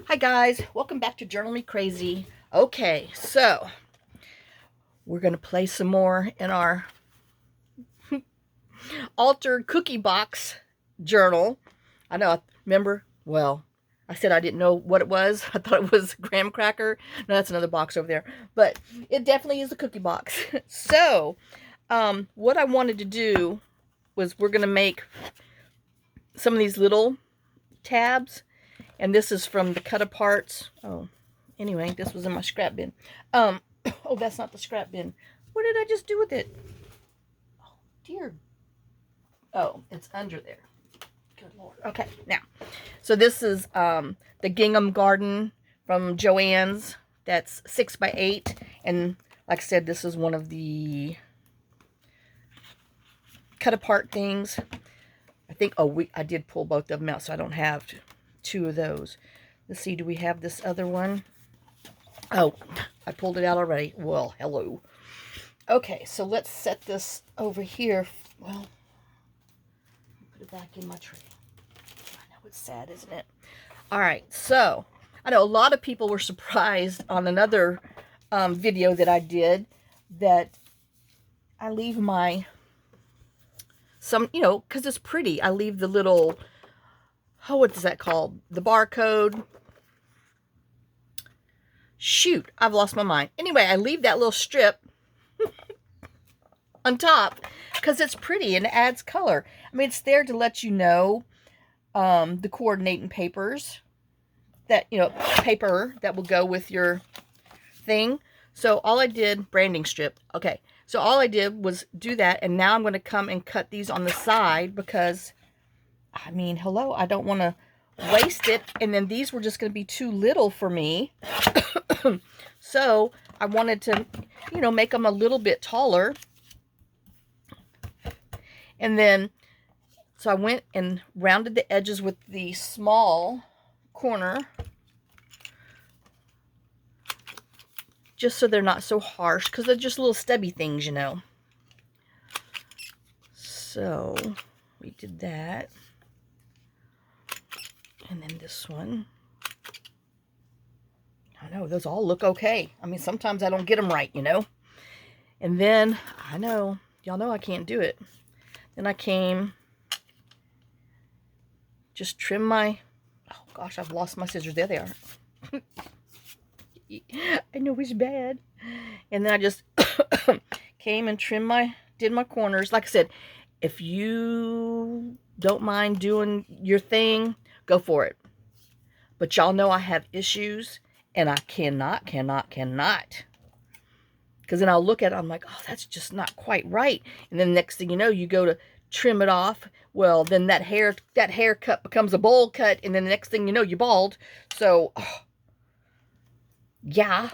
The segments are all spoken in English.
Hi guys, welcome back to Journal Me Crazy. Okay, so we're gonna play some more in our altered cookie box journal. I know, remember? Well, I said I didn't know what it was. I thought it was graham cracker. No, that's another box over there. But it definitely is a cookie box. So, what I wanted to do was we're gonna make some of these little tabs. And this is from the cut aparts. Oh, anyway, this was in my scrap bin. Oh, that's not the scrap bin. What did I just do with it? Oh, dear. Oh, it's under there. Good Lord. Okay, now. So this is the gingham garden from Joann's. That's 6x8. And like I said, this is one of the cut apart things. I think, I did pull both of them out, so I don't have two of those. Let's see, do we have this other one? Oh, I pulled it out already. Well, hello. Okay, so let's set this over here. Well, put it back in my tray. I know it's sad, isn't it? All right, so I know a lot of people were surprised on another video that I did that I leave because it's pretty. I leave the little, what is that called? The barcode. Shoot, I've lost my mind. Anyway, I leave that little strip on top because it's pretty and it adds color. I mean, it's there to let you know the coordinating papers that, paper that will go with your thing. So all I did, branding strip. Okay, so all I did was do that, and now I'm going to come and cut these on the side because, I mean, hello, I don't want to waste it. And then these were just going to be too little for me. So I wanted to, make them a little bit taller. And then, so I went and rounded the edges with the small corner, just so they're not so harsh, because they're just little stubby things, So we did that. And then this one. I know, those all look okay. I mean, sometimes I don't get them right, And then, I know, y'all know I can't do it. Then I came, just trim my, oh gosh, I've lost my scissors. There they are. I know it's bad. And then I just came and did my corners. Like I said, if you don't mind doing your thing, go for it. But y'all know I have issues, and I cannot. Because then I'll look at it, I'm like, oh, that's just not quite right. And then next thing you know, you go to trim it off. Well, then that haircut becomes a bowl cut, and then the next thing you know, you're bald. So, yeah.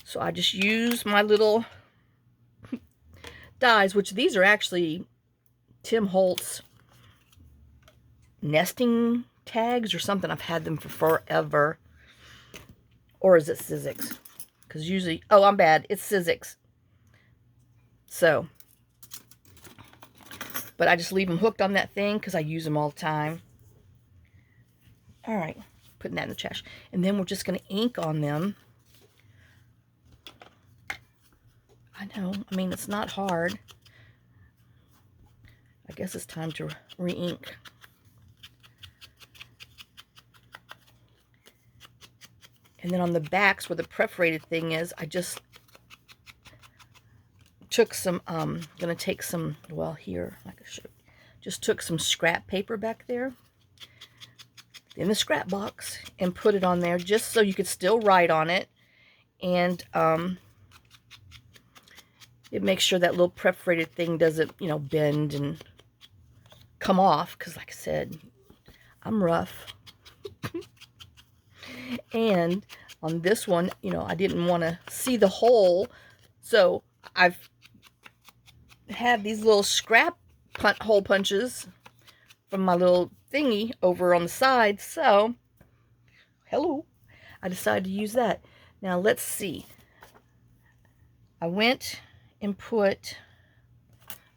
So I just use my little dies, which these are actually Tim Holtz nesting tags or something. I've had them for forever. Or is it Sizzix? Because usually, oh, I'm bad. It's Sizzix. So, but I just leave them hooked on that thing because I use them all the time. All right, putting that in the trash. And then we're just going to ink on them. I know, I mean, it's not hard. I guess it's time to re-ink. And then on the backs where the perforated thing is, I just took some, gonna take some, well, here, like I should, just took some scrap paper back there in the scrap box and put it on there just so you could still write on it. And it makes sure that little perforated thing doesn't, bend and come off, because like I said, I'm rough. And on this one, I didn't want to see the hole, so I've had these little scrap hole punches from my little thingy over on the side. So, hello, I decided to use that. Now let's see. I went and put,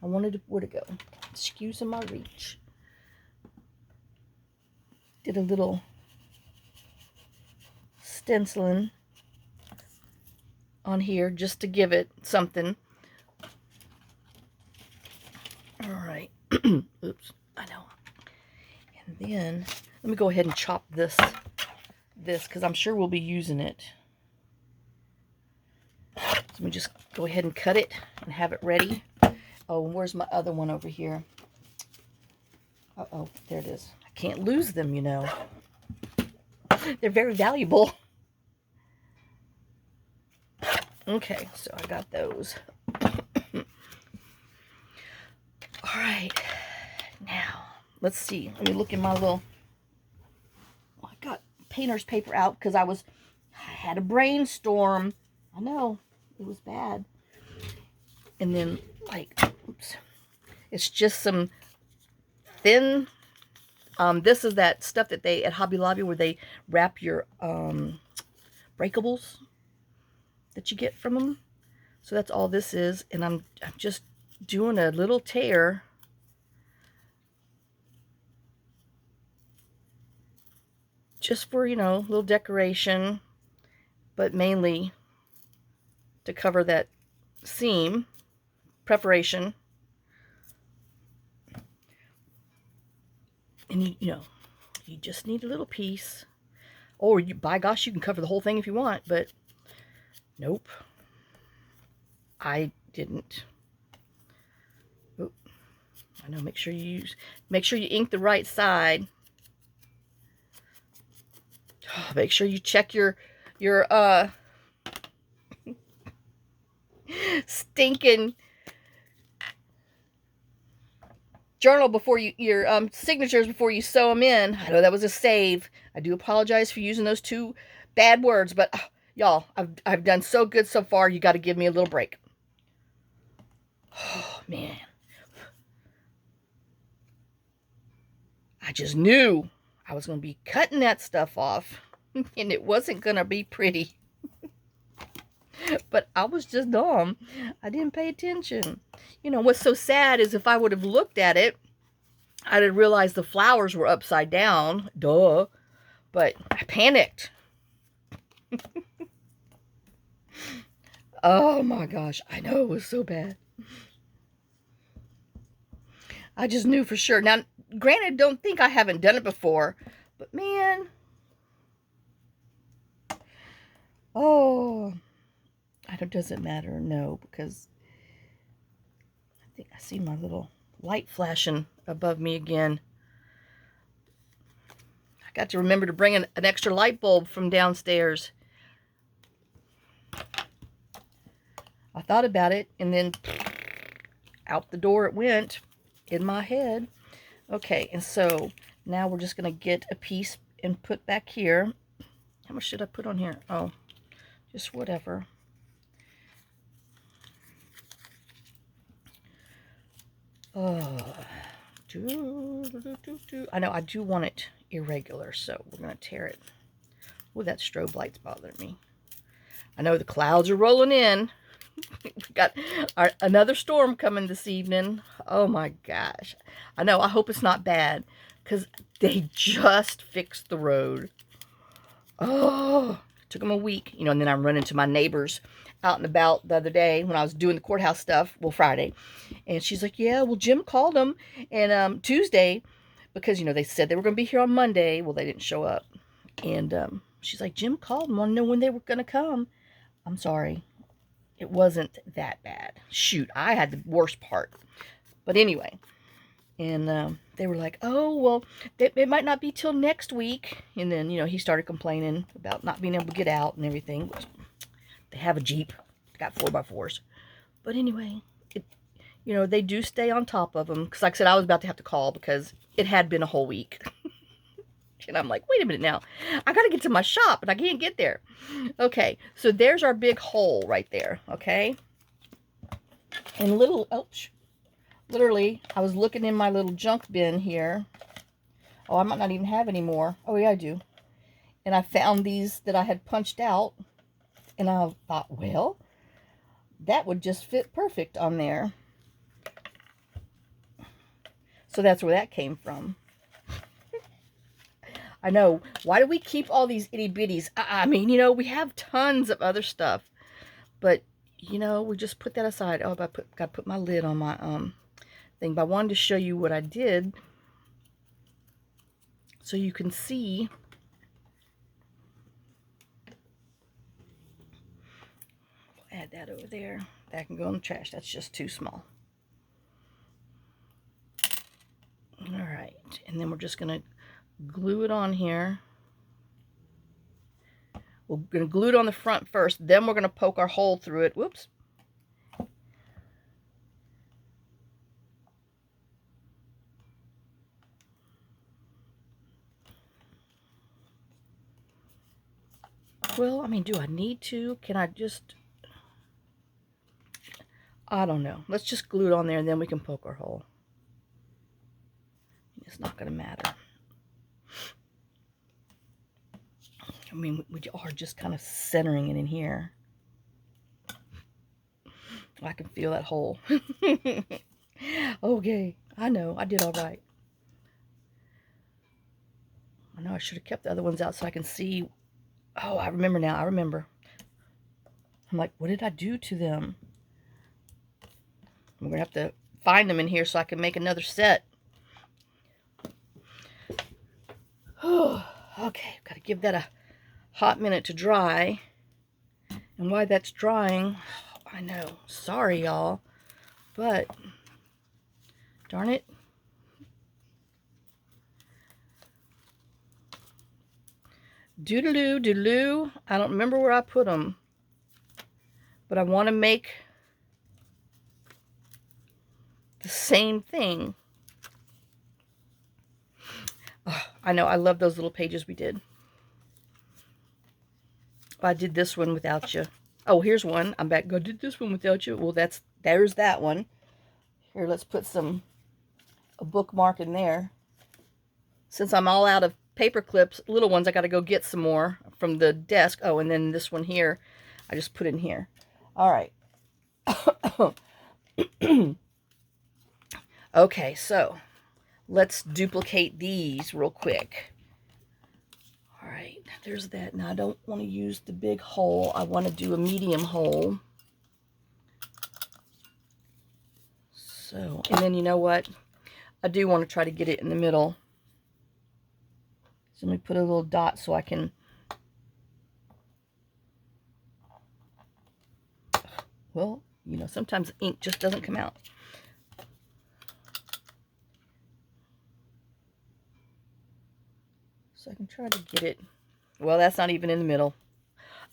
where to go? Excuse my reach. Did a little stenciling on here just to give it something. All right. Oops, I know. And then let me go ahead and chop this because I'm sure we'll be using it. So let me just go ahead and cut it and have it ready. Oh, where's my other one over here? Uh-oh, there it is. I can't lose them, you know. They're very valuable. Okay, so I got those. All right, now let's see. Let me look in my little. I got painter's paper out because I had a brainstorm. I know it was bad, and then like, oops, it's just some thin. This is that stuff that they at Hobby Lobby where they wrap your breakables that you get from them. So that's all this is, and I'm just doing a little tear just for, you know, a little decoration, but mainly to cover that seam preparation. And you know, you just need a little piece, or by gosh, you can cover the whole thing if you want, but nope, I didn't. Oop. I know, make sure you ink the right side. Make sure you check your stinking journal before your signatures before you sew them in. I know that was a save. I do apologize for using those two bad words, but y'all, I've done so good so far. You got to give me a little break. Oh man, I just knew I was going to be cutting that stuff off, and it wasn't going to be pretty. But I was just dumb. I didn't pay attention. You know, what's so sad is if I would have looked at it, I'd have realized the flowers were upside down. Duh. But I panicked. Oh my gosh. I know it was so bad. I just knew for sure. Now, granted, don't think I haven't done it before. But man. Oh. It doesn't matter, no, because I think I see my little light flashing above me again. I got to remember to bring an extra light bulb from downstairs. I thought about it, and then out the door it went in my head. Okay, and so now we're just going to get a piece and put back here. How much should I put on here? Oh, just whatever. I know I do want it irregular, so we're going to tear it. Oh, that strobe light's bothering me. I know the clouds are rolling in. We got another storm coming this evening. Oh my gosh. I know, I hope it's not bad, because they just fixed the road. Oh, it took them a week. You know, and then I'm running to my neighbors out and about the other day when I was doing the courthouse stuff, well, Friday, and she's like, yeah, well, Jim called them, and Tuesday, because, you know, they said they were going to be here on Monday. Well, they didn't show up, and she's like, Jim called them, want to know when they were going to come. I'm sorry, it wasn't that bad. Shoot, I had the worst part, but anyway, and they were like, oh, well, it might not be till next week, and then, you know, he started complaining about not being able to get out and everything. They have a Jeep. They got 4x4s. But anyway, you know, they do stay on top of them. Because like I said, I was about to have to call because it had been a whole week. And I'm like, wait a minute now. I got to get to my shop, and I can't get there. Okay, so there's our big hole right there, okay? And literally, I was looking in my little junk bin here. Oh, I might not even have any more. Oh, yeah, I do. And I found these that I had punched out. And I thought, well, that would just fit perfect on there. So that's where that came from. I know. Why do we keep all these itty bitties? I mean, you know, we have tons of other stuff, but you know, we just put that aside. Oh, got to put my lid on my thing. But I wanted to show you what I did, so you can see. Add that over there. That can go in the trash. That's just too small. All right, and then we're just gonna glue it on here. We're gonna glue it on the front first, then we're gonna poke our hole through it. Whoops. Well, I mean, do I need to? Can I just... I don't know. Let's just glue it on there and then we can poke our hole. It's not going to matter. I mean, we are just kind of centering it in here. I can feel that hole. Okay, I know. I did all right. I know I should have kept the other ones out so I can see. Oh, I remember now. I remember. I'm like, what did I do to them? I'm going to have to find them in here so I can make another set. Okay, got to give that a hot minute to dry. And while that's drying, I know, sorry y'all, but darn it. Doodaloo, doodaloo. I don't remember where I put them, but I want to make the same thing. Oh, I know, I love those little pages we did. I did this one without you. Oh, here's one. I'm back. I did this one without you. Well, there's that one. Here, let's put a bookmark in there. Since I'm all out of paper clips, little ones, I got to go get some more from the desk. Oh, and then this one here, I just put in here. All right. Okay, so let's duplicate these real quick. All right, there's that. Now I don't want to use the big hole. I want to do a medium hole. So, and then you know what? I do want to try to get it in the middle. So let me put a little dot so I can... Well, you know, sometimes ink just doesn't come out. So I can try to get it. Well, that's not even in the middle.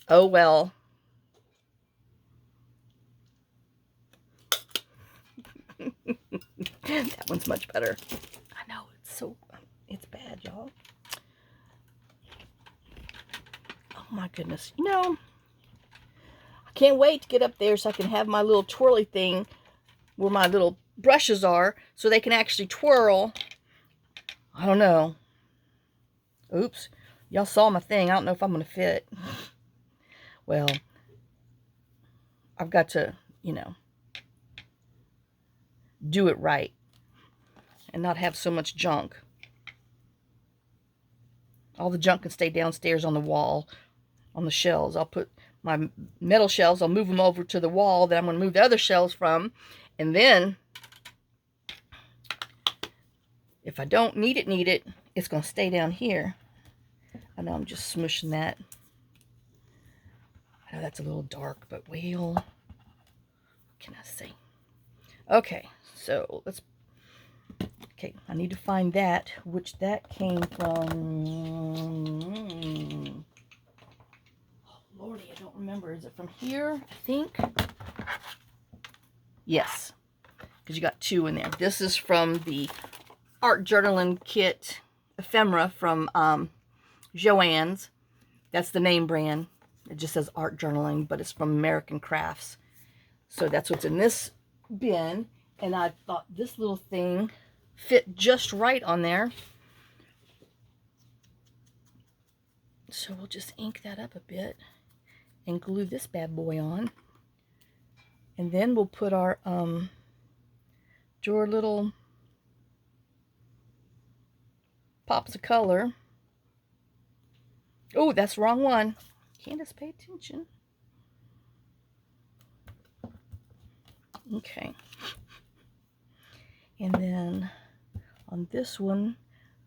Oh, well. That one's much better. I know, it's bad, y'all. Oh my goodness. You know, I can't wait to get up there so I can have my little twirly thing where my little brushes are so they can actually twirl. I don't know. Oops. Y'all saw my thing. I don't know if I'm going to fit. Well, I've got to, you know, do it right and not have so much junk. All the junk can stay downstairs on the wall, on the shelves. I'll put my metal shelves, I'll move them over to the wall that I'm going to move the other shelves from. And then, if I don't need it, it's going to stay down here. I know I'm just smushing that. I know that's a little dark, but well, what can I say? Okay, so let's... Okay, I need to find that, which that came from... Oh, Lordy, I don't remember. Is it from here, I think? Yes, because you got two in there. This is from the Art Journaling Kit Ephemera from Joann's. That's the name brand. It just says Art Journaling, but it's from American Crafts. So that's what's in this bin. And I thought this little thing fit just right on there. So we'll just ink that up a bit and glue this bad boy on. And then we'll put our drawer little pops of color. Oh, that's the wrong one. Candace, pay attention. Okay. And then on this one,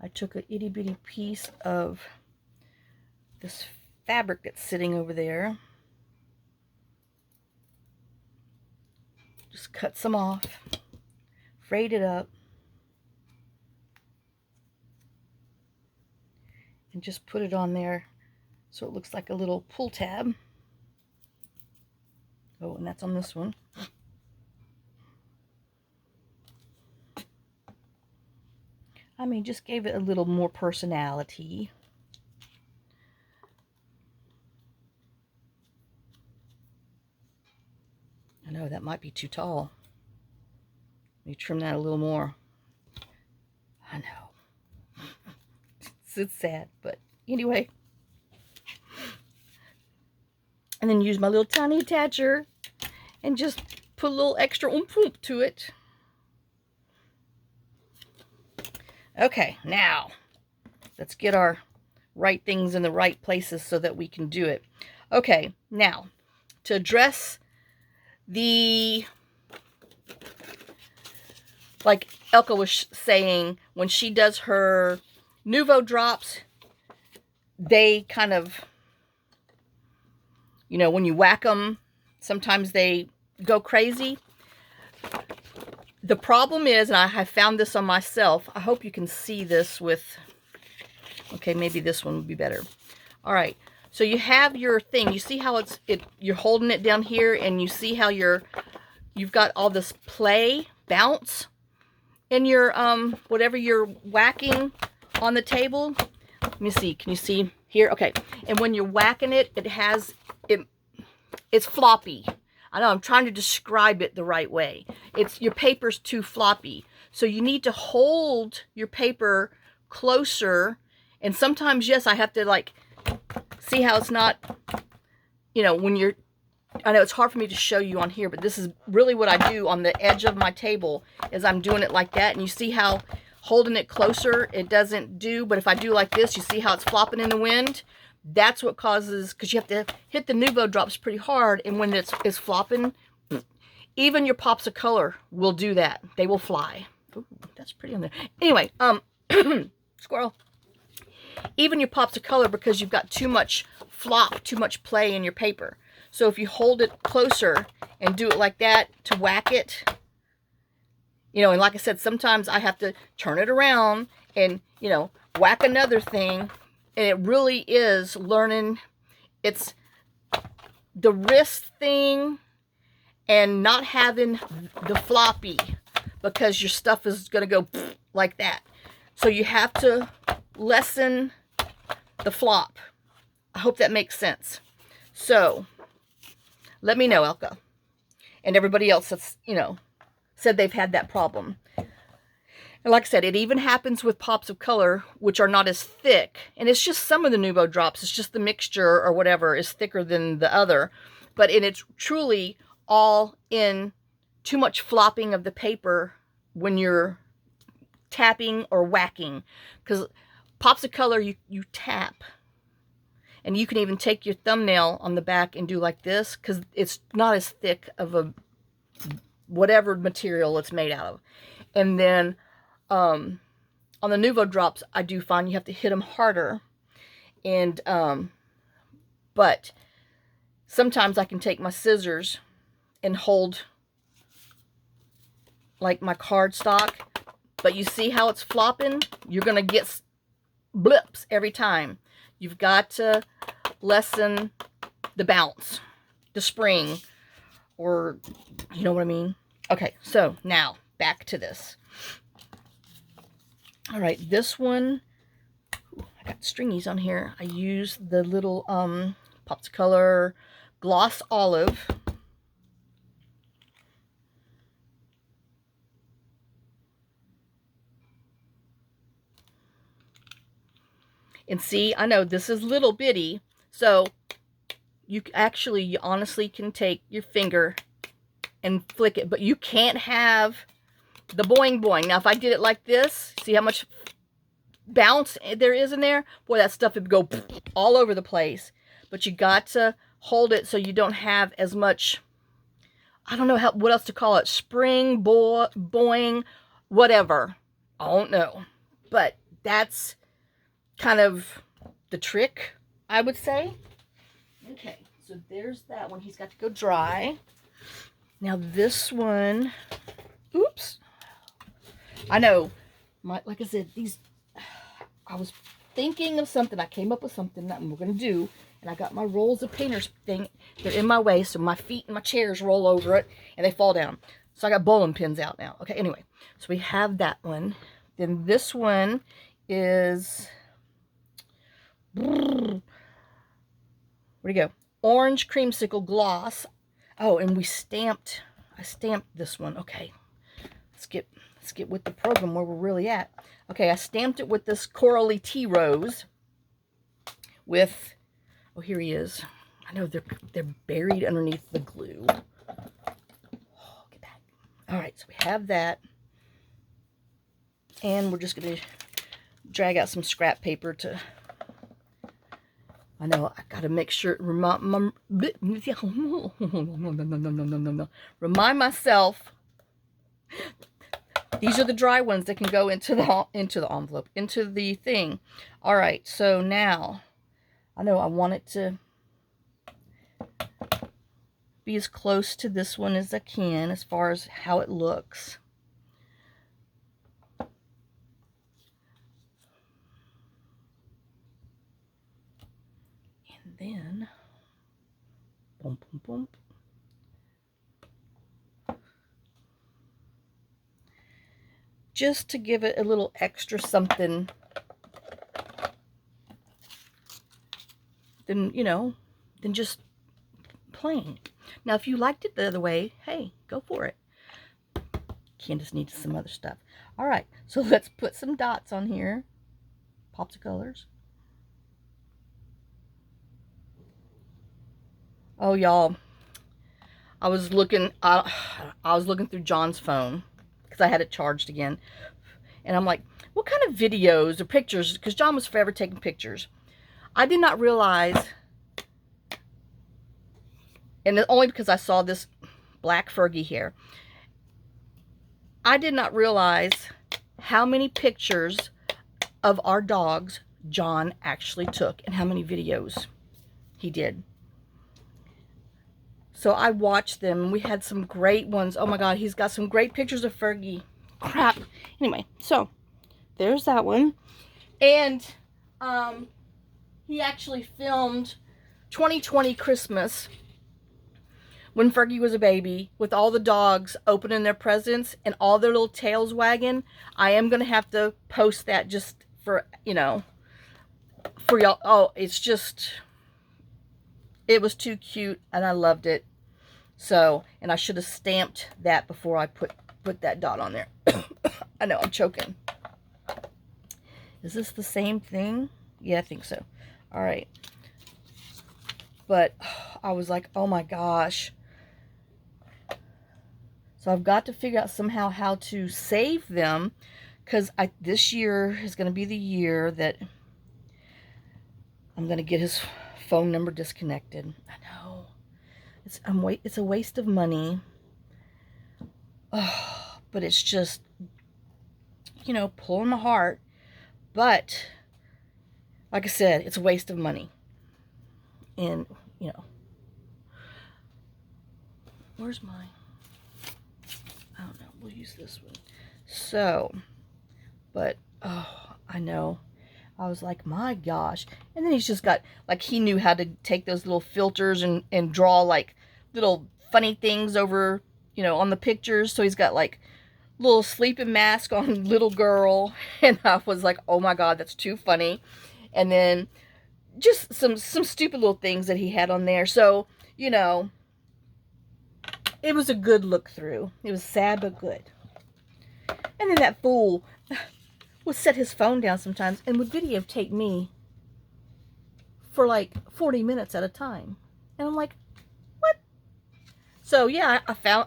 I took a itty bitty piece of this fabric that's sitting over there. Just cut some off, frayed it up, and just put it on there so it looks like a little pull tab. Oh, and that's on this one. I mean, just gave it a little more personality. I know that might be too tall. Let me trim that a little more. I know. It's sad, but anyway. And then use my little tiny attacher and just put a little extra oomph to it. Okay, now let's get our right things in the right places so that we can do it. Okay, now to address the, like Elka was saying, when she does her Nouveau drops, they kind of, you know, when you whack them, sometimes they go crazy. The problem is, and I have found this on myself, I hope you can see this with, okay, maybe this one would be better. All right, so you have your thing. You see how you're holding it down here, and you see how you've got all this play, bounce in your, whatever you're whacking on the table. Let me see, can you see here? Okay, and when you're whacking it, it's floppy. I know I'm trying to describe it the right way. Your paper's too floppy. So you need to hold your paper closer. And sometimes, yes, I have to like, see how it's not, you know, when you're, I know it's hard for me to show you on here, but this is really what I do on the edge of my table, is I'm doing it like that. And you see how holding it closer, it doesn't do, but if I do like this, you see how it's flopping in the wind? That's what causes, because you have to hit the Nouveau drops pretty hard, and when it's flopping, even your pops of color will do that. They will fly. Ooh, that's pretty on there. Anyway, squirrel. Even your pops of color, because you've got too much flop, too much play in your paper. So if you hold it closer and do it like that to whack it, you know, and like I said, sometimes I have to turn it around and, you know, whack another thing. And it really is learning. It's the wrist thing and not having the floppy, because your stuff is going to go like that. So you have to lessen the flop. I hope that makes sense. So let me know, Elka, and everybody else that's, you know, said they've had that problem. And like I said, it even happens with pops of color, which are not as thick. And it's just some of the Nouveau drops. It's just the mixture or whatever is thicker than the other. But it's truly all in too much flopping of the paper when you're tapping or whacking. Because pops of color, you tap. And you can even take your thumbnail on the back and do like this, because it's not as thick of a whatever material it's made out of. And then on the Nouveau drops, I do find you have to hit them harder. And but sometimes I can take my scissors and hold like my cardstock. But you see how it's flopping? You're going to get blips every time. You've got to lessen the bounce, the spring, or you know what I mean? Okay, so now back to this. All right, this one, I got stringies on here. I use the little Pops Color Gloss Olive. And see, I know this is little bitty, so you honestly can take your finger and flick it, but you can't have the boing boing. Now, if I did it like this, see how much bounce there is in there, boy, that stuff would go all over the place. But you got to hold it so you don't have as much, I don't know what else to call it, spring, boing, whatever. I don't know. But that's kind of the trick, I would say. Okay, so there's that one. He's got to go dry. Now this one, oops. I know, like I said, I was thinking of something. I came up with something that we're going to do. And I got my rolls of painters thing. They're in my way, so my feet and my chairs roll over it, and they fall down. So I got bowling pins out now. Okay, anyway. So we have that one. Then this one is... Where'd it go? Orange creamsicle gloss. Oh, and I stamped this one. Okay. Let's get with the program where we're really at. Okay, I stamped it with this corally tea rose with... Oh, here he is. I know they're buried underneath the glue. Oh, get back. All right, so we have that. And we're just going to drag out some scrap paper to... I know, I got to make sure... Remind myself... These are the dry ones that can go into the envelope, into the thing. All right, so now... I know I want it to be as close to this one as I can as far as how it looks. And then, boom, boom, boom. Just to give it a little extra something. Than just plain. Now, if you liked it the other way, hey, go for it. Candace needs some other stuff. All right, so let's put some dots on here. Pops of colors. Oh, y'all, I was looking through John's phone because I had it charged again, and I'm like, what kind of videos or pictures? Because John was forever taking pictures. I did not realize, and only because I saw this black Fergie here, I did not realize how many pictures of our dogs John actually took and how many videos he did. So I watched them, and we had some great ones. Oh my God, he's got some great pictures of Fergie. Crap. Anyway, so there's that one. And, he actually filmed 2020 Christmas when Fergie was a baby with all the dogs opening their presents and all their little tails wagging. I am going to have to post that just for, for y'all. Oh, it was too cute and I loved it. So, and I should have stamped that before I put that dot on there. I know, I'm choking. Is this the same thing? Yeah, I think so. All right. But I was like, oh my gosh. So I've got to figure out somehow how to save them, because this year is going to be the year that I'm going to get his phone number disconnected. I know. It's a waste of money. Oh, but it's just, pulling my heart. But like I said, it's a waste of money. And, where's mine? I don't know. We'll use this one. So, but, oh, I know. I was like, my gosh. And then he's just got, like, he knew how to take those little filters and draw, like, little funny things over, on the pictures. So he's got, like, little sleeping mask on little girl. And I was like, oh my God, that's too funny. And then just some stupid little things that he had on there. So, it was a good look through. It was sad but good. And then that fool would set his phone down sometimes and would videotape me for like 40 minutes at a time. And I'm like, what? So yeah,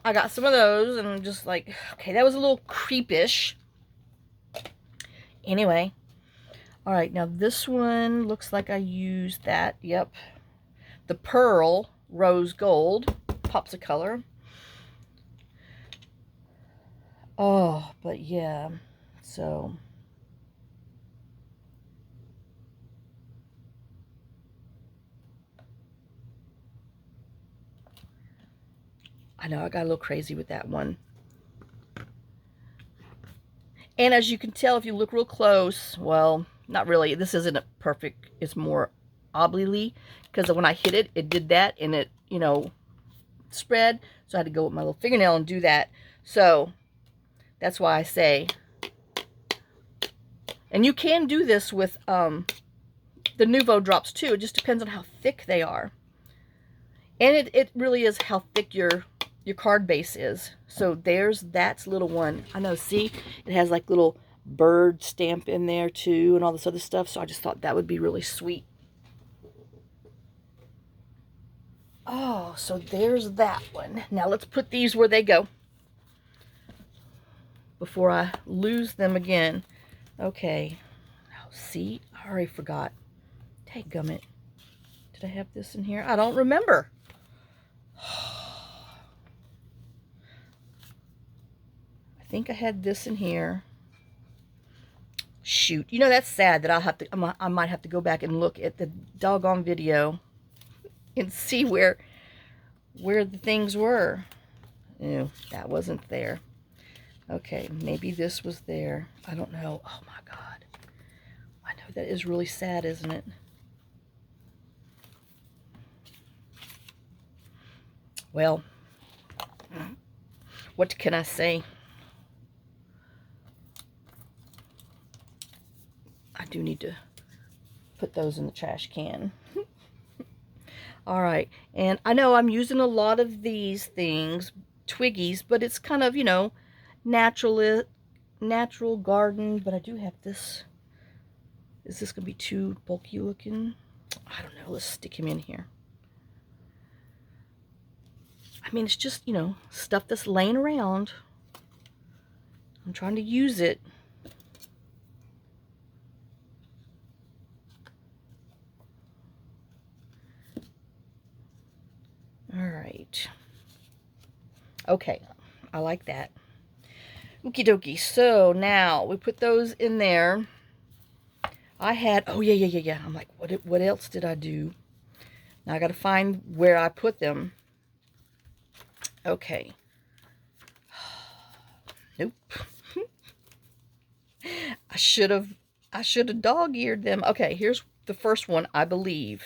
I got some of those and I'm just like, okay, that was a little creepish. Anyway, All right, now this one looks like I used that. Yep. The Pearl Rose Gold. Pops of color. Oh, but yeah. So... I know I got a little crazy with that one. And as you can tell, if you look real close, well, not really. This isn't perfect. It's more oblily, because when I hit it, it did that, and it, you know, spread. So I had to go with my little fingernail and do that. So that's why I say, and you can do this with the Nuvo drops too. It just depends on how thick they are. And it really is how thick your card base is. So there's that little one. I know, see, it has like little bird stamp in there too and all this other stuff. So I just thought that would be really sweet. Oh, so there's that one. Now let's put these where they go before I lose them again. Okay. Now, see, I already forgot. Dadgummit. Did I have this in here? I don't remember. I think I had this in here. Shoot. You know, that's sad that I might have to go back and look at the doggone video and see where the things were. Ew, that wasn't there. Okay, maybe this was there. I don't know. Oh my God. I know that is really sad, isn't it? Well, what can I say? I do need to put those in the trash can. All right, and I know I'm using a lot of these things, twiggies, but it's kind of, you know, natural garden. But I do have this. Is this gonna be too bulky looking? I don't know. Let's stick him in here. I mean, it's just, you know, stuff that's laying around. I'm trying to use it. All right. Okay, I like that. Okie dokie. So now we put those in there. I had, oh yeah. I'm like, what else did I do? Now I got to find where I put them. Okay. Nope. I should have dog-eared them. Okay, here's the first one, I believe.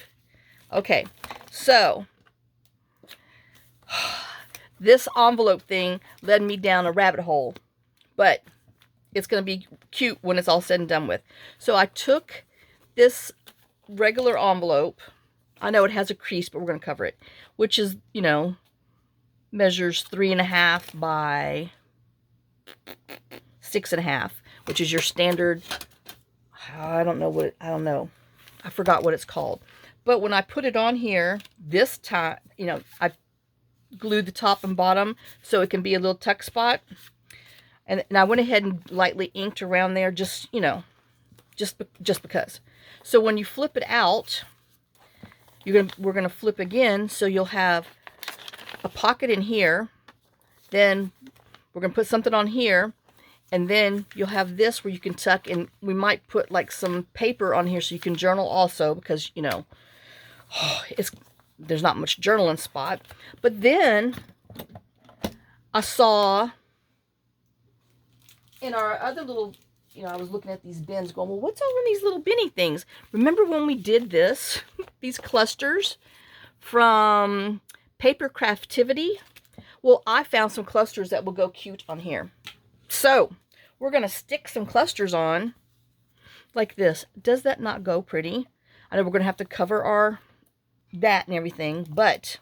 Okay, so this envelope thing led me down a rabbit hole, but it's going to be cute when it's all said and done with. So I took this regular envelope. I know it has a crease, but we're going to cover it, which is, you know, measures 3.5 by 6.5, which is your standard. I don't know. I forgot what it's called. But when I put it on here, this time, you know, I glued the top and bottom so it can be a little tuck spot. And I went ahead and lightly inked around there, just, you know, just because. So when you flip it out, we're gonna flip again, so you'll have a pocket in here. Then we're gonna put something on here, and then you'll have this where you can tuck, and we might put like some paper on here so you can journal also, because, you know, there's not much journaling spot. But then I saw in our other little, you know, I was looking at these bins going, well, what's all in these little binny things? Remember when we did this, these clusters from Paper Craftivity? Well, I found some clusters that will go cute on here. So we're going to stick some clusters on like this. Does that not go pretty? I know we're going to have to cover that and everything, but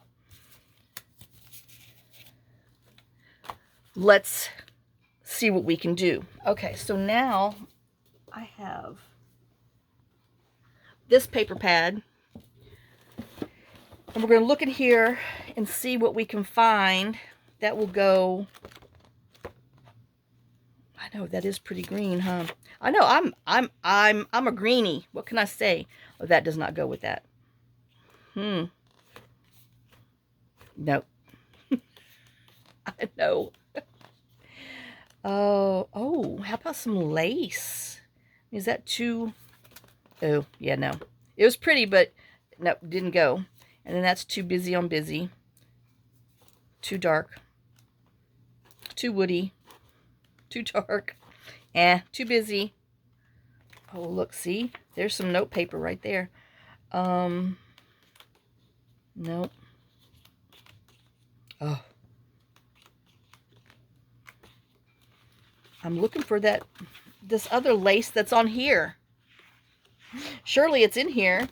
let's see what we can do. Okay, so now I have this paper pad, and we're going to look in here and see what we can find that will go. I I know that is pretty green, huh? I know I'm a greenie. What can I say? Oh, that does not go with that. Nope. I know. Oh, how about some lace? Is that too... Oh, yeah, no. It was pretty, but no, didn't go. And then that's too busy on busy. Too dark. Too woody. Too dark. Too busy. Oh, look, see? There's some note paper right there. Nope. Oh. I'm looking for this other lace that's on here. Surely it's in here.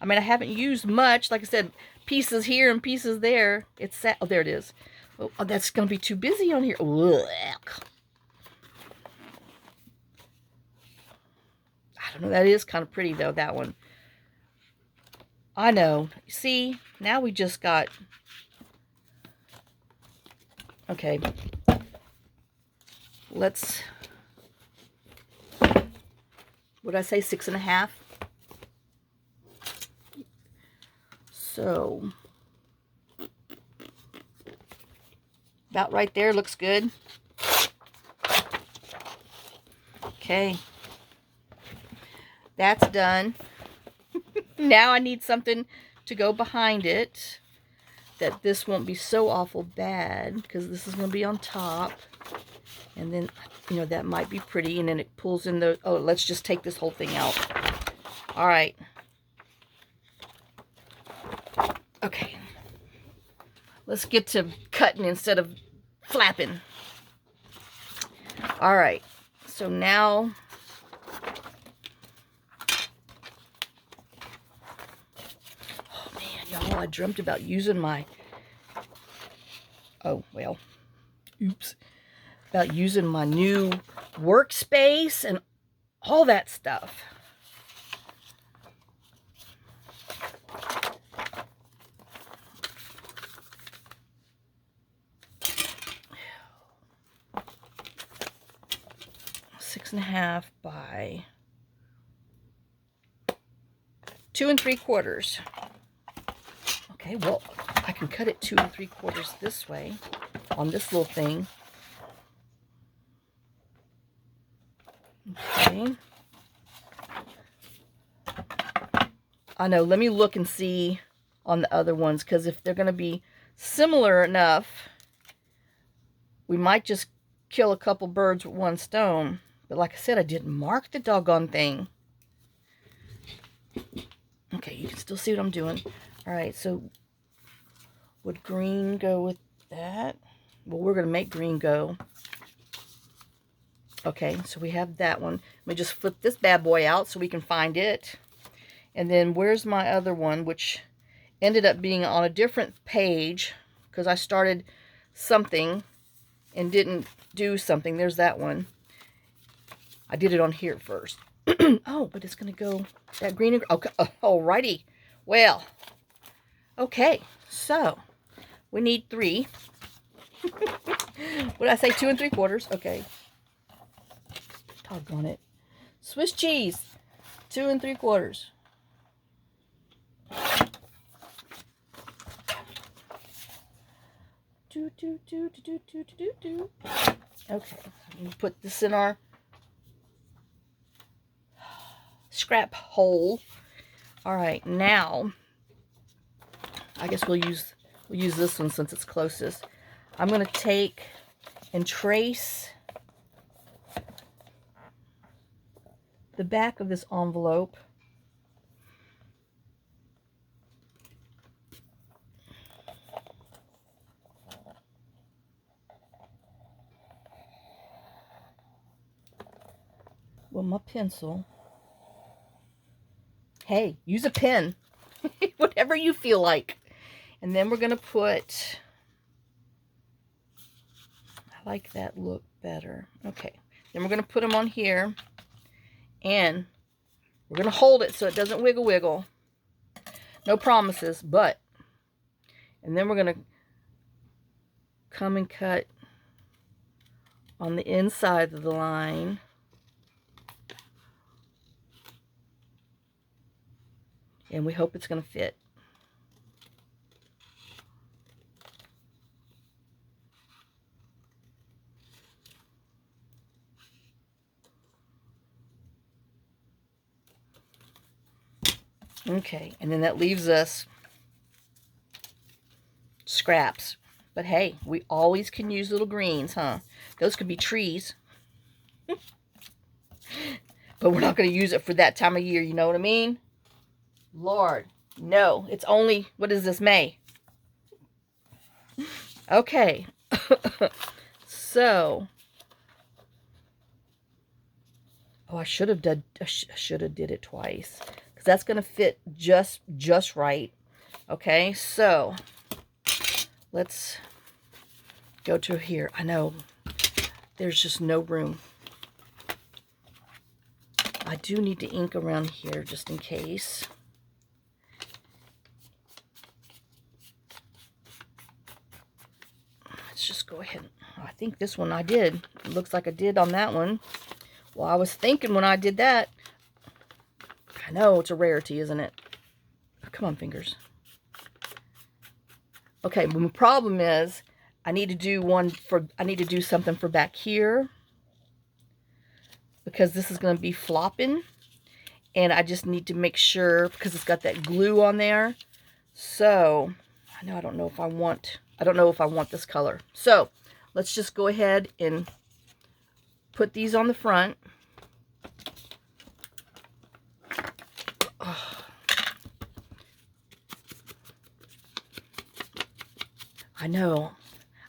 I mean, I haven't used much. Like I said, pieces here and pieces there. It's sad. Oh, there it is. Oh, that's going to be too busy on here. Ugh. I don't know. That is kind of pretty, though, that one. I know. See, now we just got... Okay. Let's... What did I say? 6.5? So... About right there. Looks good. Okay. That's done. Now I need something to go behind it that this won't be so awful bad, because this is going to be on top. And then, you know, that might be pretty. And then it pulls in the... Oh, let's just take this whole thing out. All right. Okay. Let's get to cutting instead of flapping. All right. So now... Oh, man, y'all, I dreamt about using my... Oh, well. Oops. About using my new workspace and all that stuff. Six and a half by 2 3/4. Okay, well, I can cut it 2 3/4 this way on this little thing. Okay. I know, let me look and see on the other ones, because if they're going to be similar enough, we might just kill a couple birds with one stone. But like I said, I didn't mark the doggone thing. Okay, you can still see what I'm doing. All right, so would green go with that? Well, we're going to make green go. Okay, so we have that one. Let me just flip this bad boy out so we can find it. And then where's my other one, which ended up being on a different page because I started something and didn't do something. There's that one. I did it on here first. Oh, but it's going to go that green and... Okay, alrighty. Well, okay, so we need 3. What did I say? 2 3/4. Okay. Doggone it. Swiss cheese. 2 3/4. Okay. We'll put this in our scrap hole. All right. Now, I guess we'll use this one since it's closest. I'm going to take and trace the back of this envelope. With my pencil. Hey, use a pen. Whatever you feel like. And then we're going to put... I like that look better. Okay. Then we're going to put them on here. And we're going to hold it so it doesn't wiggle. No promises, but... And then we're going to come and cut on the inside of the line. And we hope it's going to fit. Okay, and then that leaves us scraps. But hey, we always can use little greens, huh? Those could be trees. But we're not going to use it for that time of year, you know what I mean? Lord, no. It's only, what is this, May? Okay. So, oh, I should have did it twice, because that's going to fit just right. Okay, so let's go to here. I know there's just no room. I do need to ink around here just in case. Let's just go ahead. I think this one I did. It looks like I did on that one. Well, I was thinking when I did that. I know it's a rarity, isn't it? Oh, come on, fingers. Okay, well, the problem is I need to do something for back here, because this is going to be flopping, and I just need to make sure, because it's got that glue on there. So I don't know if I want this color. So let's just go ahead and put these on the front. Oh. I know.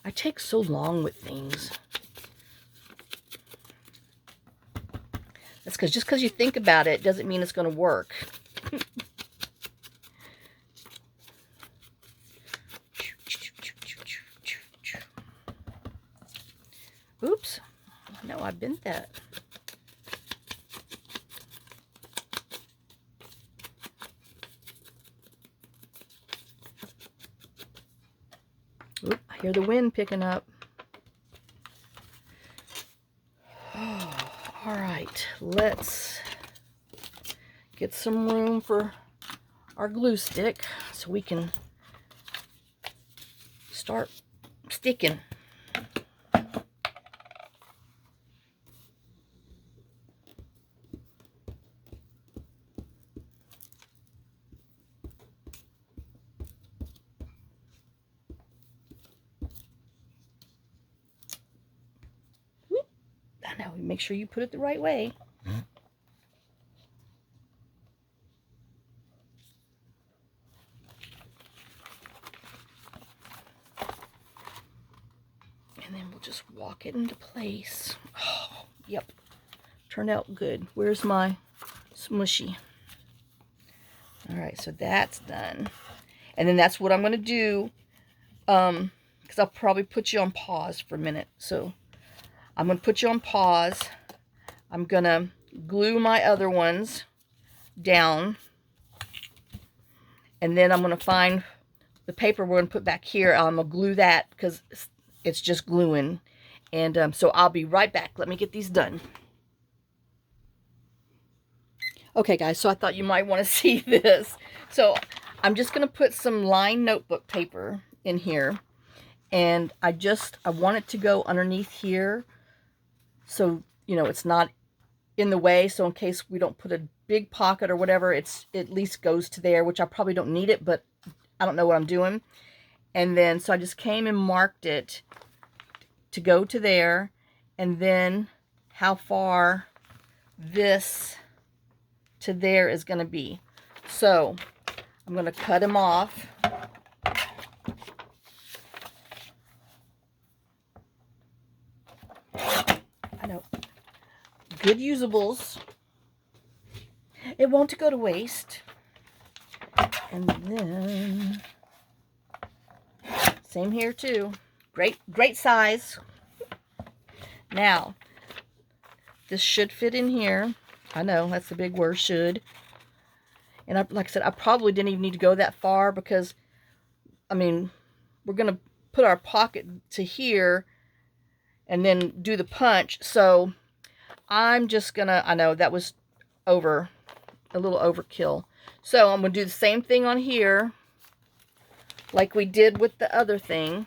I take so long with things. That's because just because you think about it doesn't mean it's going to work. Oops. No, I bent that. Oop, I hear the wind picking up. Oh, all right, let's get some room for our glue stick so we can start sticking. Now make sure you put it the right way. And then we'll just walk it into place. Oh, yep. Turned out good. Where's my smushy? All right, so that's done. And then that's what I'm going to do, because I'll probably put you on pause for a minute. So I'm going to put you on pause. I'm going to glue my other ones down. And then I'm going to find the paper we're going to put back here. I'm going to glue that because it's just gluing. And so I'll be right back. Let me get these done. Okay, guys, so I thought you might want to see this. So I'm just going to put some lined notebook paper in here. And I want it to go underneath here. So, you know, it's not in the way. So in case we don't put a big pocket or whatever, it at least goes to there, which I probably don't need it, but I don't know what I'm doing. And then, so I just came and marked it to go to there. And then how far this to there is going to be. So I'm going to cut them off. I know. Good usables. It won't go to waste. And then same here too. Great size. Now this should fit in here. I know that's the big word, should. And like I said, I probably didn't even need to go that far, because I mean, we're gonna put our pocket to here, and then do the punch. So I'm just gonna, I know that was a little overkill. So I'm gonna do the same thing on here like we did with the other thing.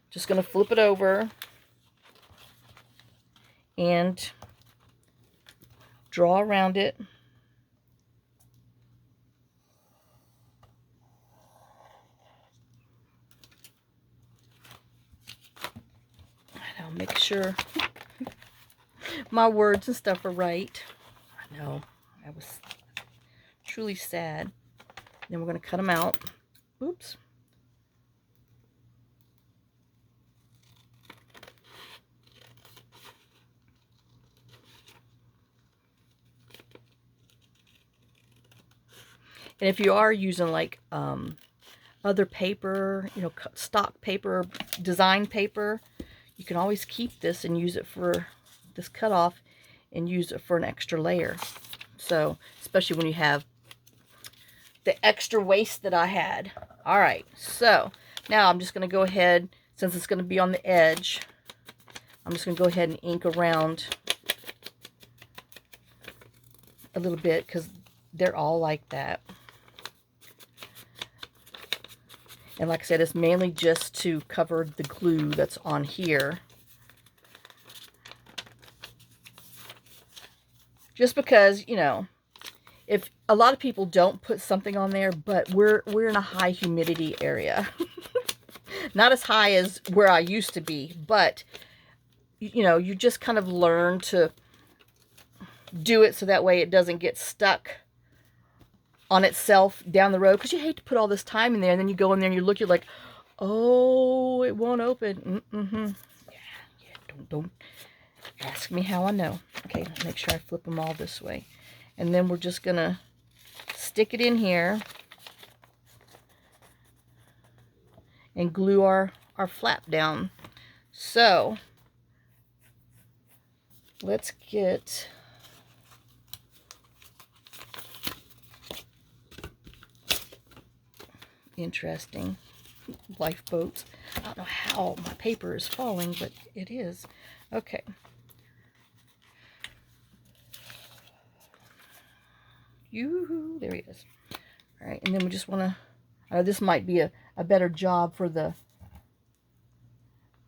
Just gonna flip it over and draw around it. And I'll make sure my words and stuff are right. I know, I was truly sad. Then we're going to cut them out. Oops. And if you are using like other paper, you know, stock paper, design paper, you can always keep this and use it for this cutoff and use it for an extra layer. So, especially when you have the extra waste that I had. All right, so now I'm just going to go ahead, since it's going to be on the edge, I'm just going to go ahead and ink around a little bit because they're all like that. And like I said, it's mainly just to cover the glue that's on here. Just because, you know, if a lot of people don't put something on there, but we're in a high humidity area. Not as high as where I used to be, but you know, you just kind of learn to do it so that way it doesn't get stuck on itself down the road, because you hate to put all this time in there and then you go in there and you look, you're like, oh, it won't open. Yeah, don't ask me how I know. Okay, make sure I flip them all this way. And then we're just gonna stick it in here and glue our flap down. So let's get interesting lifeboats. I don't know how my paper is falling, but it is. Okay. There he is. All right, and then we just want to, this might be a better job for the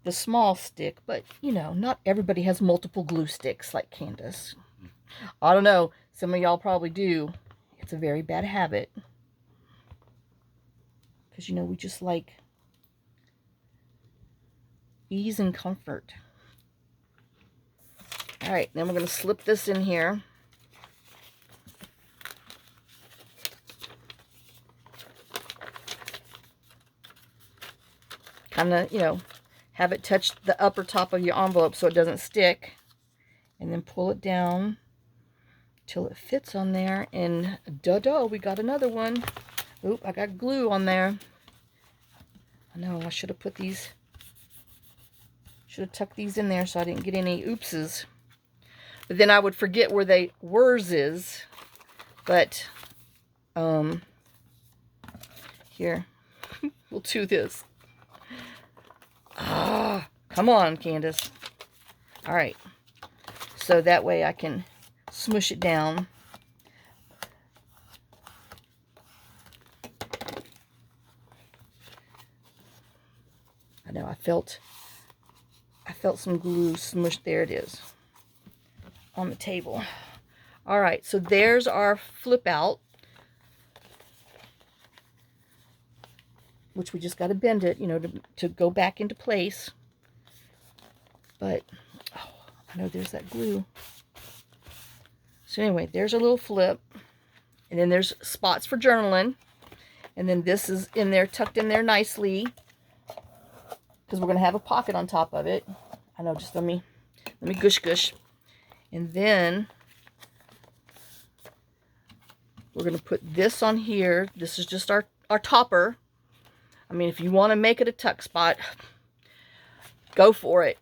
small stick, but you know, not everybody has multiple glue sticks like Candace. I don't know, some of y'all probably do. It's a very bad habit. Because, you know, we just like ease and comfort. All right, then we're going to slip this in here. Kind of, you know, have it touch the upper top of your envelope so it doesn't stick. And then pull it down till it fits on there. And duh, we got another one. Oop, I got glue on there. I know, I should have put these, should have tucked these in there so I didn't get any oopses. But then I would forget where they wers is. But, here, we'll do this. Ah, come on, Candace. All right. So that way I can smush it down. I know, I felt some glue smushed. There it is on the table. All right, so there's our flip out, which we just got to bend it, you know, to go back into place. But, oh, I know there's that glue. So anyway, there's a little flip. And then there's spots for journaling. And then this is in there, tucked in there nicely, because we're going to have a pocket on top of it. I know, just let me gush. And then we're going to put this on here. This is just our topper. I mean, if you want to make it a tuck spot, go for it.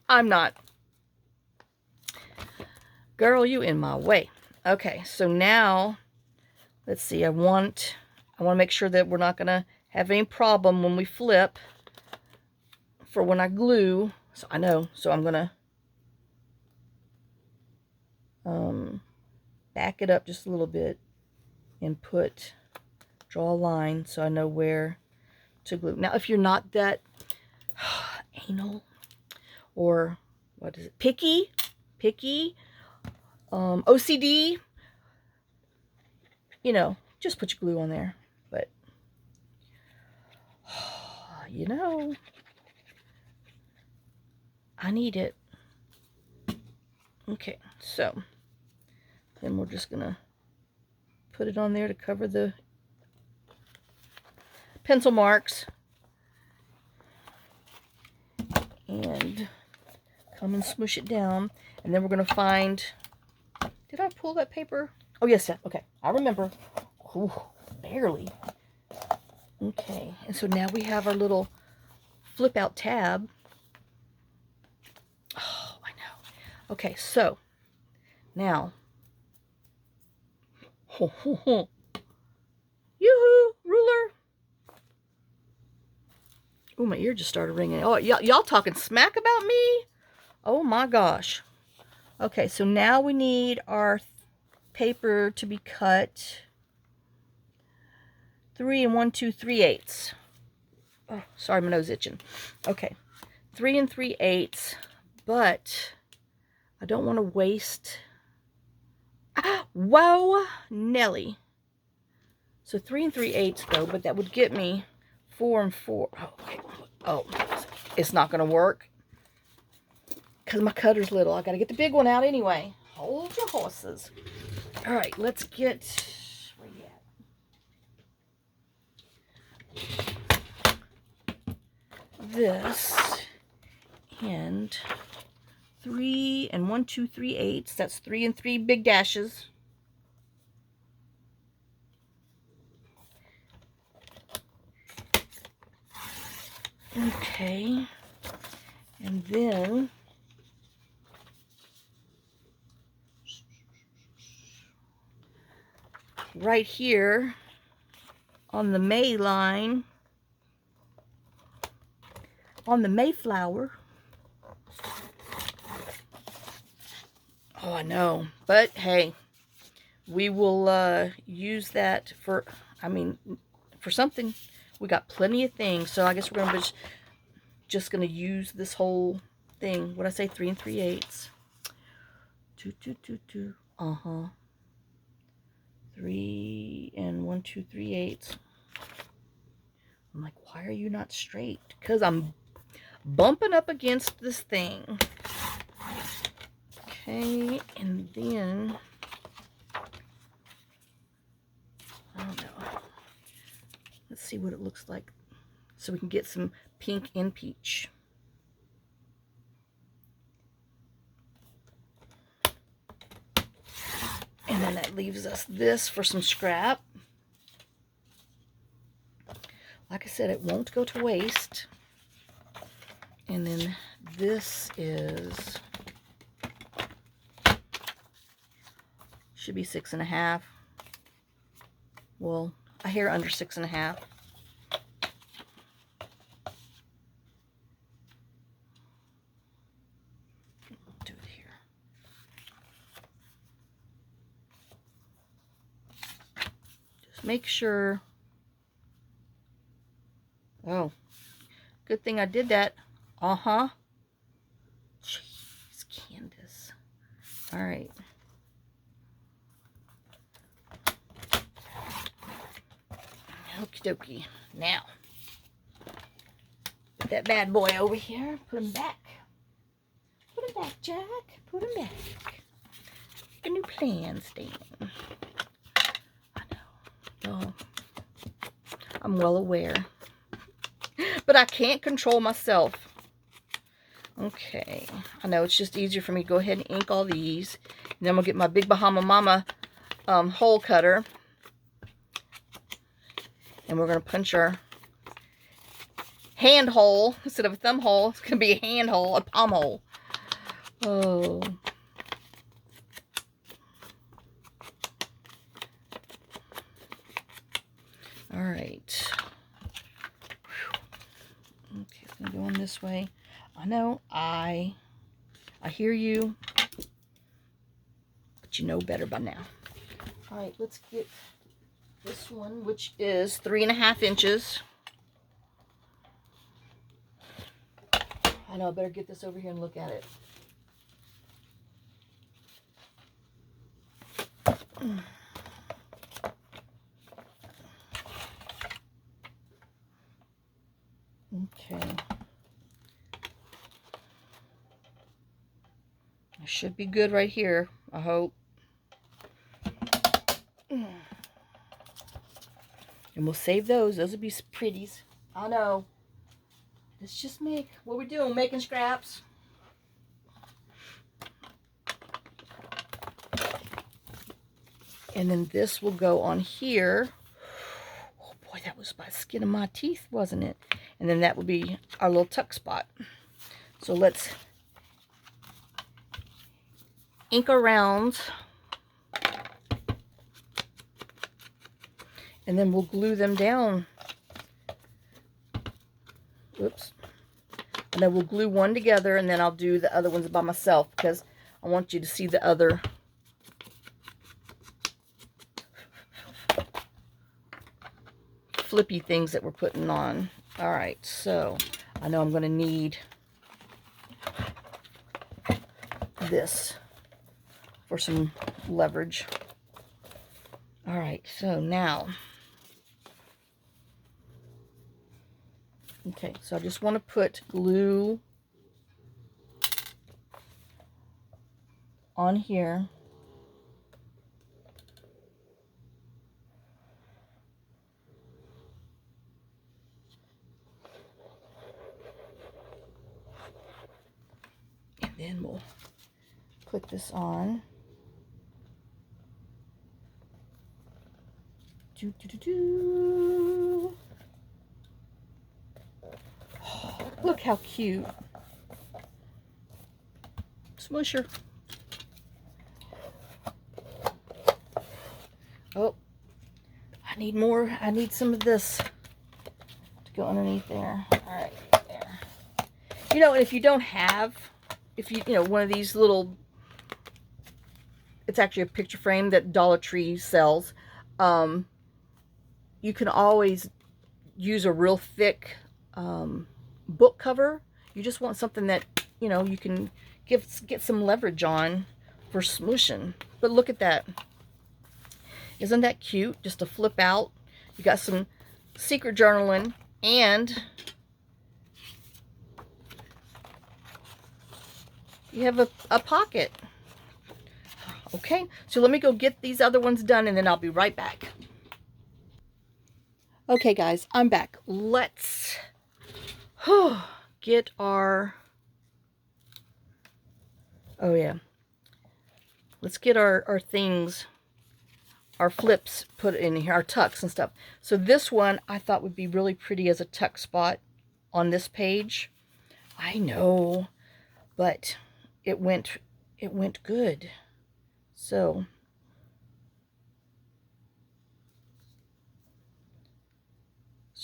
I'm not. Girl, you in my way. Okay, so now, let's see. I want to make sure that we're not going to have any problem when we flip. for when I glue. So I know. So I'm going to back it up just a little bit and draw a line so I know where to glue. Now, if you're not that anal or what is it, picky, OCD, you know, just put your glue on there. But you know, I need it. Okay, so then we're just gonna put it on there to cover the pencil marks and come and smush it down. And then we're gonna find, did I pull that paper? Oh yes, okay, I remember. Ooh, barely. Okay, and so now we have our little flip out tab. Oh, I know. Okay, so now, yoo-hoo, ruler. Oh, my ear just started ringing. Oh, y'all talking smack about me? Oh my gosh. Okay, so now we need our paper to be cut 3 1/2 3/8. Oh, sorry, my nose itching. Okay, 3 3/8, but I don't want to waste. Whoa, Nelly. So 3 3/8 though, but that would get me 4 4. Oh, okay. Oh, it's not gonna work because my cutter's little. I gotta get the big one out anyway. Hold your horses. All right, let's get. Where you at? This and 3 1/2 3/8. That's 3 3 big dashes. Okay, and then right here on the May line, on the Mayflower. Oh, I know, but hey, we will use that for, I mean, for something. We got plenty of things, so I guess we're gonna just gonna use this whole thing. What I say, 3 3/8. 2 2 2 2. 3 1/2 3/8. I'm like, why are you not straight? Because I'm bumping up against this thing. Okay, and then I don't know. Let's see what it looks like so we can get some pink and peach. And then that leaves us this for some scrap. Like I said, it won't go to waste. And then this should be 6.5. Well, a hair under 6.5. Do it here. Just make sure. Oh, good thing I did that. Jeez, Candace. All right. Okie dokie. Now, put that bad boy over here. Put him back. Put him back, Jack. Put him back. Make a new plan, Stan. I know. Oh, I'm well aware. But I can't control myself. Okay. I know it's just easier for me to go ahead and ink all these. And then we'll get my Big Bahama Mama hole cutter. And we're going to punch our hand hole instead of a thumb hole. It's going to be a hand hole, a palm hole. Oh. All right. Okay, it's going to go on this this way. I know, I hear you, but you know better by now. All right, let's get this one, which is 3.5 inches. I know, I better get this over here and look at it. Okay. I should be good right here, I hope. And we'll save those. Those will be pretties. I know. Let's just make, what we're doing, making scraps. And then this will go on here. Oh boy, that was by the skin of my teeth, wasn't it? And then that will be our little tuck spot. So let's ink around. And then we'll glue them down. Whoops. And then we'll glue one together, and then I'll do the other ones by myself because I want you to see the other flippy things that we're putting on. All right, so I know I'm going to need this for some leverage. All right, so now, okay, so I just want to put glue on here. And then we'll put this on. Do, do, do, do. Oh, look how cute. Smusher. Oh, I need more. I need some of this to go underneath there. All right, there. You know, if you don't have, if you know, one of these little, it's actually a picture frame that Dollar Tree sells. You can always use a real thick book cover. You just want something that, you know, you can get some leverage on for smooshing. But look at that. Isn't that cute? Just to flip out. You got some secret journaling and you have a pocket. Okay, so let me go get these other ones done and then I'll be right back. Okay guys, I'm back. Let's get our, oh yeah, let's get our things, our flips put in here, our tucks and stuff. So this one I thought would be really pretty as a tuck spot on this page. I know, but it went good. So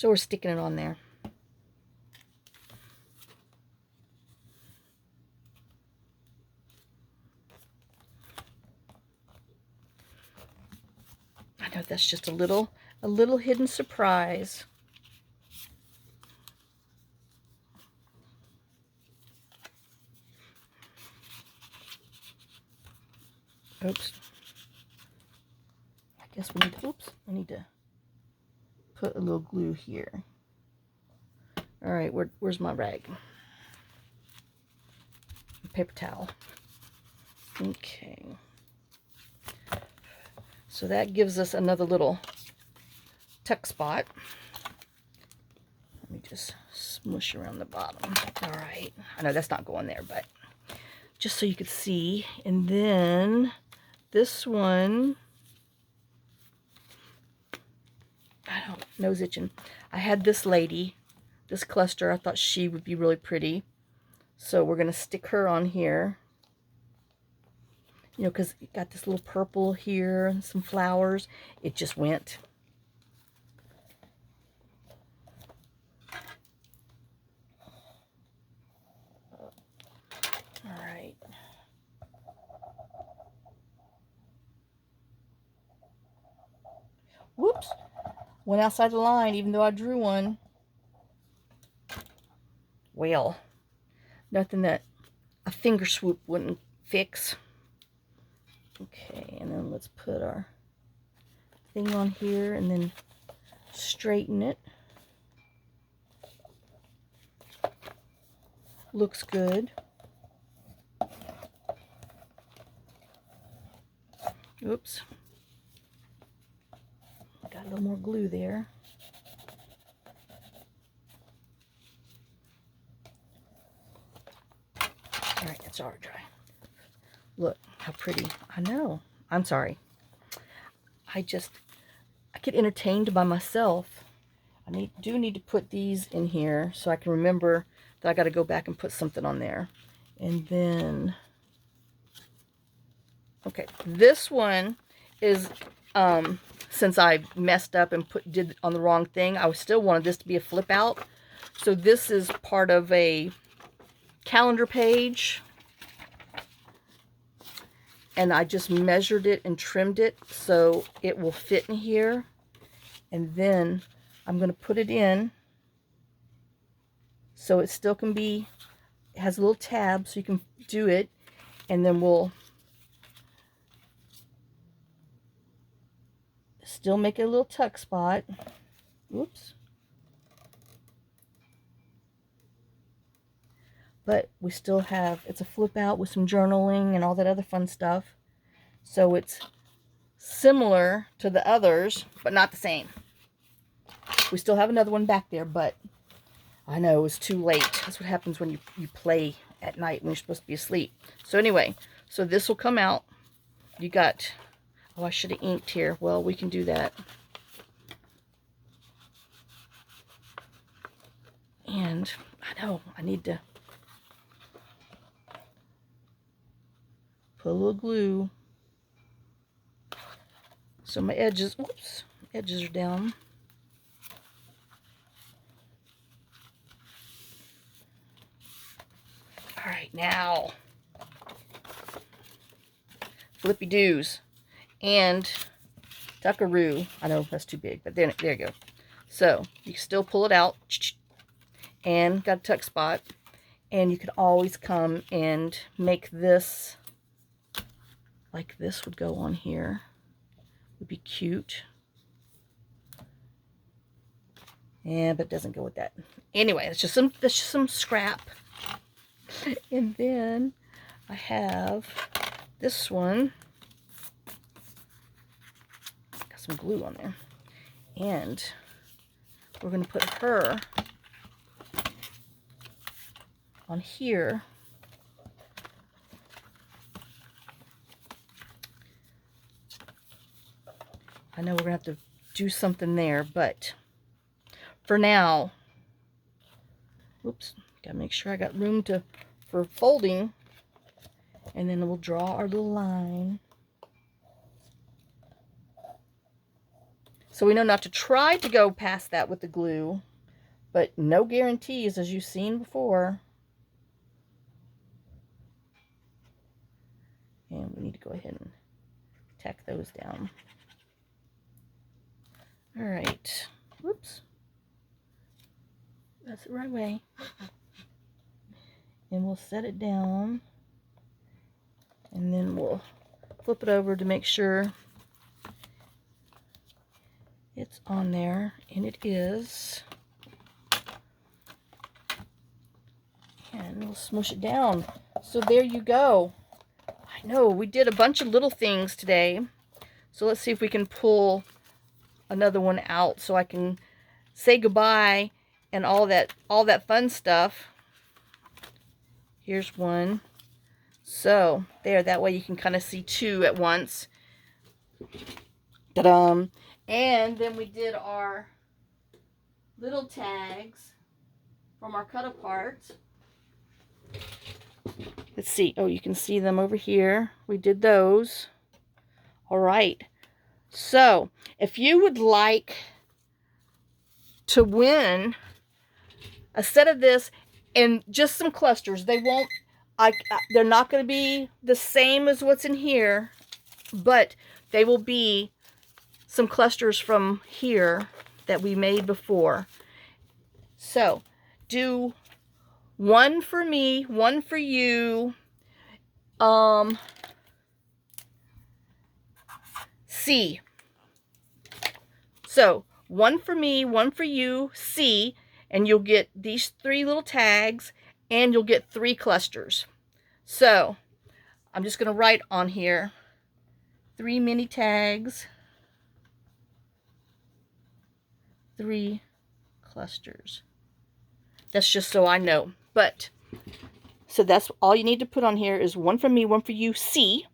we're sticking it on there. I know that's just a little hidden surprise. Oops. I guess we need to, oops, I need to put a little glue here. All right, where's my rag? Paper towel. Okay. So that gives us another little tuck spot. Let me just smush around the bottom. All right. I know that's not going there, but just so you could see. And then this one, I don't, nose itching. I had this lady, this cluster. I thought she would be really pretty. So we're going to stick her on here. You know, because you got this little purple here and some flowers. It just went. Whoops. Went outside the line even though I drew one. Well, nothing that a finger swoop wouldn't fix. Okay, and then let's put our thing on here and then straighten it. Looks good. Oops. Got a little more glue there. All right, it's already dry. Look how pretty. I know. I'm sorry. I get entertained by myself. I do need to put these in here so I can remember that I got to go back and put something on there. And then, okay, this one is, since I messed up and did on the wrong thing, I still wanted this to be a flip out. So this is part of a calendar page. And I just measured it and trimmed it so it will fit in here. And then I'm going to put it in so it still can be, it has a little tab so you can do it. And then we'll still make it a little tuck spot. Oops. But we still have, it's a flip out with some journaling and all that other fun stuff. So it's similar to the others, but not the same. We still have another one back there, but I know it was too late. That's what happens when you play at night when you're supposed to be asleep. So anyway, so this will come out. You got, oh, I should have inked here. Well, we can do that. And I know I need to put a little glue so my edges, whoops, edges are down. All right, now flippy doos and tuckaroo. I know that's too big, but then there you go. So you can still pull it out and got a tuck spot, and you can always come and make this like this would go on here. Would be cute. Yeah, but it doesn't go with that. Anyway, that's just some scrap. And then I have this one. Got some glue on there. And we're going to put her on here. I know we're going to have to do something there, but for now, oops, got to make sure I got room for folding, and then we'll draw our little line. So we know not to try to go past that with the glue, but no guarantees, as you've seen before. And we need to go ahead and tack those down. All right. Whoops. That's the right way. And we'll set it down. And then we'll flip it over to make sure it's on there. And it is. And we'll smush it down. So there you go. I know, we did a bunch of little things today. So let's see if we can pull another one out so I can say goodbye and all that fun stuff. Here's one. So there, that way you can kind of see two at once. Ta-da! And then we did our little tags from our cut apart. Let's see. Oh, you can see them over here. We did those. All right. So, if you would like to win a set of this and just some clusters, they're not going to be the same as what's in here, but they will be some clusters from here that we made before. So do one for me, one for you. C. So one for me, one for you, C, and you'll get these 3 little tags, and you'll get 3 clusters. So I'm just going to write on here 3 mini tags, 3 clusters. That's just so I know. But so that's all you need to put on here is one for me, one for you, C,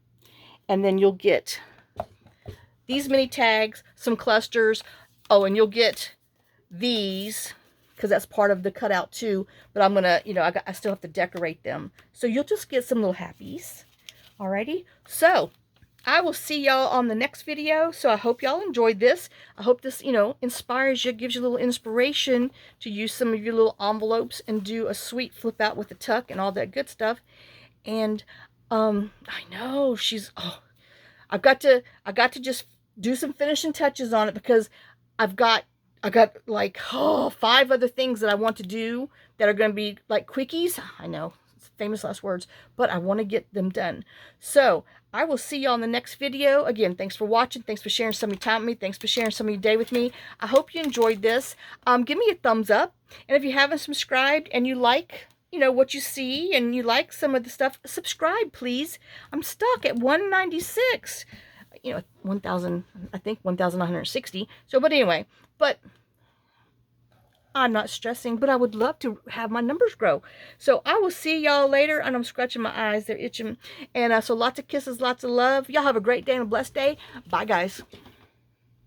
and then you'll get these mini tags, some clusters. Oh, and you'll get these because that's part of the cutout too. But I'm gonna, you know, I still have to decorate them. So you'll just get some little happies. Alrighty. So I will see y'all on the next video. So I hope y'all enjoyed this. I hope this, you know, inspires you, gives you a little inspiration to use some of your little envelopes and do a sweet flip out with the tuck and all that good stuff. And I know she's, oh, I got to just do some finishing touches on it because I got like 5 other things that I want to do that are going to be like quickies. I know, famous last words, but I want to get them done. So I will see you on the next video. Again, thanks for watching. Thanks for sharing some of your time with me. Thanks for sharing some of your day with me. I hope you enjoyed this. Give me a thumbs up. And if you haven't subscribed and you like, you know, what you see and you like some of the stuff, subscribe, please. I'm stuck at 196. You know, 1,000, I think 1,160. So, but anyway, but I'm not stressing, but I would love to have my numbers grow. So I will see y'all later. And I'm scratching my eyes. They're itching. And so lots of kisses, lots of love. Y'all have a great day and a blessed day. Bye, guys.